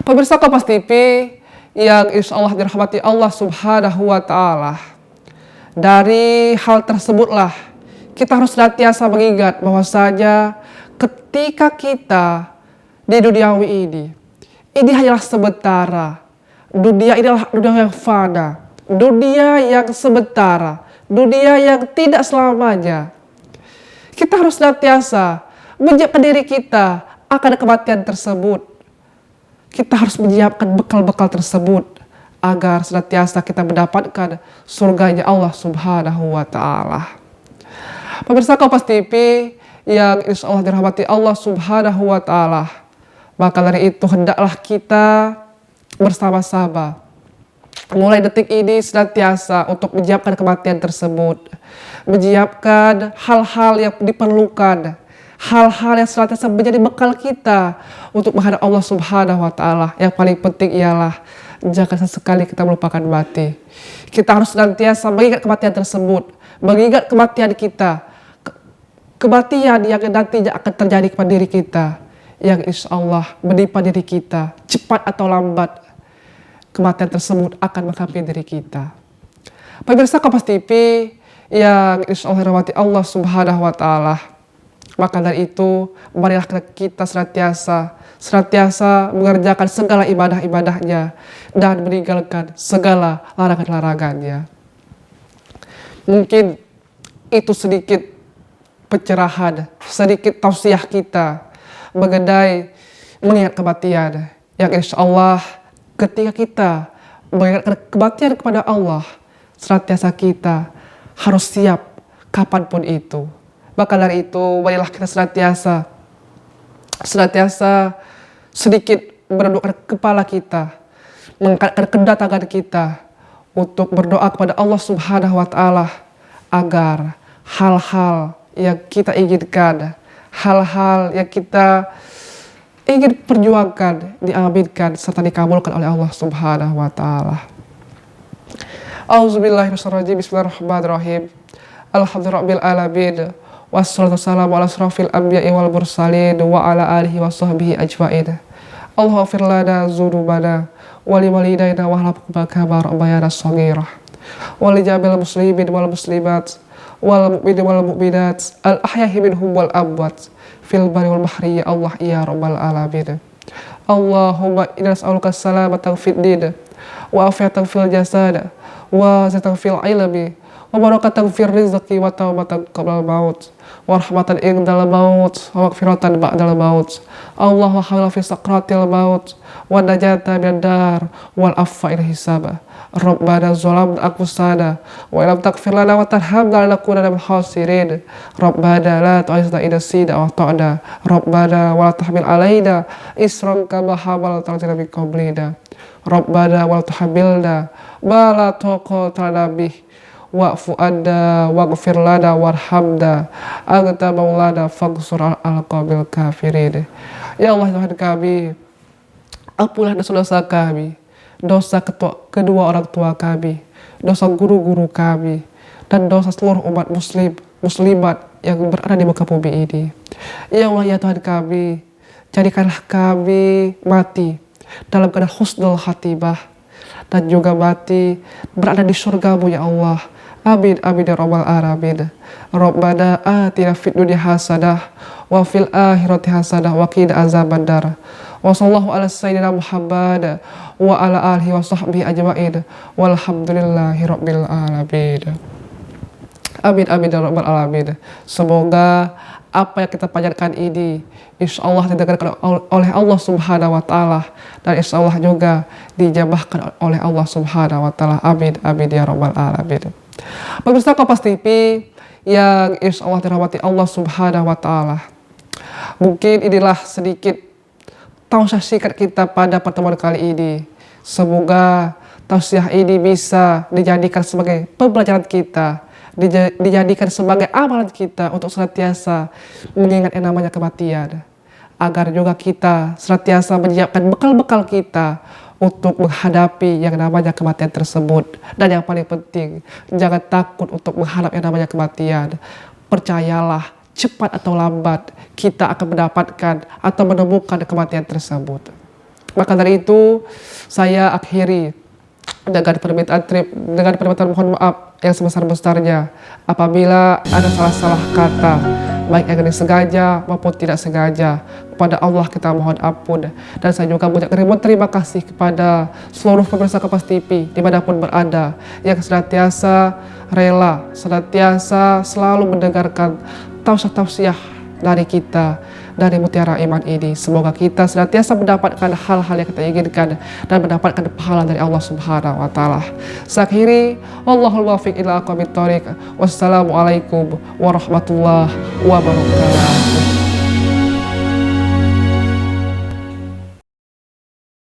Pemirsa Kompas TV yang insya Allah dirahmati Allah Subhanahu wa Ta'ala, dari hal tersebutlah kita harus senantiasa mengingat bahwasanya ketika kita di duniawi ini hanyalah sementara. Dunia ini adalah dunia yang fana, dunia yang sementara, dunia yang tidak selamanya. Kita harus senantiasa menyiapkan diri kita akan kematian tersebut. Kita harus menyiapkan bekal-bekal tersebut agar senantiasa kita mendapatkan surganya Allah Subhanahu wa Ta'ala. Pemirsa Kompas TV yang insya Allah dirahmati Allah Subhanahu wa Ta'ala, maka dari itu hendaklah kita bersama-sama mulai detik ini senantiasa untuk menyiapkan kematian tersebut, menyiapkan hal-hal yang diperlukan, hal-hal yang senantiasa menjadi bekal kita untuk menghadap Allah Subhanahu wa Ta'ala. Yang paling penting ialah jangan sesekali kita melupakan mati. Kita harus senantiasa mengingat kematian tersebut, mengingat kematian kita, kematian yang nantinya akan terjadi kepada diri kita, yang insya Allah menimpa diri kita cepat atau lambat. Kematian tersebut akan menghampiri diri kita. Pemirsa Kompas TV yang insya Allah dirahmati Allah Subhanahu wa Ta'ala, maka dari itu marilah kita senantiasa mengerjakan segala ibadah-ibadahnya dan meninggalkan segala larangan-larangannya. Mungkin itu sedikit pencerahan, sedikit tausiah kita mengenai mengingat kematian, yang insya Allah ketika kita mengingat kematian kepada Allah, senantiasa kita harus siap kapanpun itu. Maka dari itu marilah kita senantiasa sedikit menundukkan kepala kita, mengangkatkan kedua tangan kita untuk berdoa kepada Allah Subhanahu wa Ta'ala agar hal-hal yang kita inginkan, hal-hal yang kita ingin perjuangkan diaminkan serta dikabulkan oleh Allah Subhanahu wa Ta'ala. Auzubillahiminasyaitonirrajim. Bismillahirrahmanirrahim. Alhamdulillahirabbil alamin. Wassalatu wassalamu ala asrofil anbiya'i wal mursalin wa ala alihi wa sahbihi ajma'in. Allahumma ighfir lana dzunubana wa li walidayna wa ahlikum kama rabbayana shaghira. Wa li jami'il muslimin wal muslimat wal mu'minin wal mu'minat al ahya'i minhum wal amwat fil bari wal bahri, ya Allah ya rabbal alamin. Allahumma inna nas'aluka salamatan fid din wa afiatan fil jasad wa zatan fil ilmi wa barakatan fil rizqi wa taubatan qabla maut wa rahmatan indal maut wa maghfiratan ba'dal maut. Allahumma hawla fi sakratil maut wa najata min dar wal afwa il hisab. Rabbana zalamna anfusana wa illam taghfir lana wa tarhamna lanakunanna minal khasirin. Rabbana la tu'akhidhna in nasina aw akhtana. Rabbana wa la tahmil alaina isran kama hamaltahu 'alal ladzina min qablina. Rabbana wa la tuhammilna ma la taqata lana bih wa'fu 'anna waghfir lana warhamna anta maulana faghfir al qawmil kafirin. Ya Allah Tuhan kami, ampunlah dosa-dosa kami, dosa kedua orang tua kami, dosa guru-guru kami, dan dosa seluruh umat muslimat yang berada di muka bumi ini. Ya Allah ya Tuhan kami, jadikanlah kami mati dalam keadaan husnul khatimah dan juga mati berada di surgamu ya Allah. Amin amin ya rabbal alamin. Rabbana atina fid dunya hasanah wa fil akhirati hasanah wa qina azabannar. Wa sallallahu ala sayyidina Muhammad wa ala alihi wa sahbihi ajma'in walhamdulillahi rabbil alamin. Amin amin ya rabbal alamin. Semoga apa yang kita panjatkan ini insya Allah didengarkan oleh Allah Subhanahu wa Ta'ala, dan insya Allah juga dijabahkan oleh Allah Subhanahu wa Ta'ala. Amin amin ya rabbal alamin. Pemirsa Kompas TV yang insya Allah dirahmati Allah Subhanahu wa Ta'ala, mungkin inilah sedikit tausiah singkat kita pada pertemuan kali ini. Semoga tausiah ini bisa dijadikan sebagai pembelajaran kita, dijadikan sebagai amalan kita untuk senantiasa mengingat yang namanya kematian, agar juga kita senantiasa menyiapkan bekal-bekal kita untuk menghadapi yang namanya kematian tersebut. Dan yang paling penting, jangan takut untuk menghadap yang namanya kematian. Percayalah, cepat atau lambat kita akan mendapatkan atau menemukan kematian tersebut. Maka dari itu saya akhiri dengan permintaan mohon maaf yang sebesar-besarnya apabila ada salah-salah kata, baik yang disengaja maupun tidak sengaja. Kepada Allah kita mohon ampun. Dan saya juga terima kasih kepada seluruh pemirsa Kompas TV dimanapun berada yang senantiasa rela, senantiasa selalu mendengarkan tausiah dari kita, dari Mutiara Iman ini. Semoga kita senantiasa mendapatkan hal-hal yang kita inginkan dan mendapatkan pahala dari Allah Subhanahu wa taala. Sakhiri, wallahul muwaffiq ila aqwamit thoriq. Wassalamualaikum warahmatullahi wabarakatuh.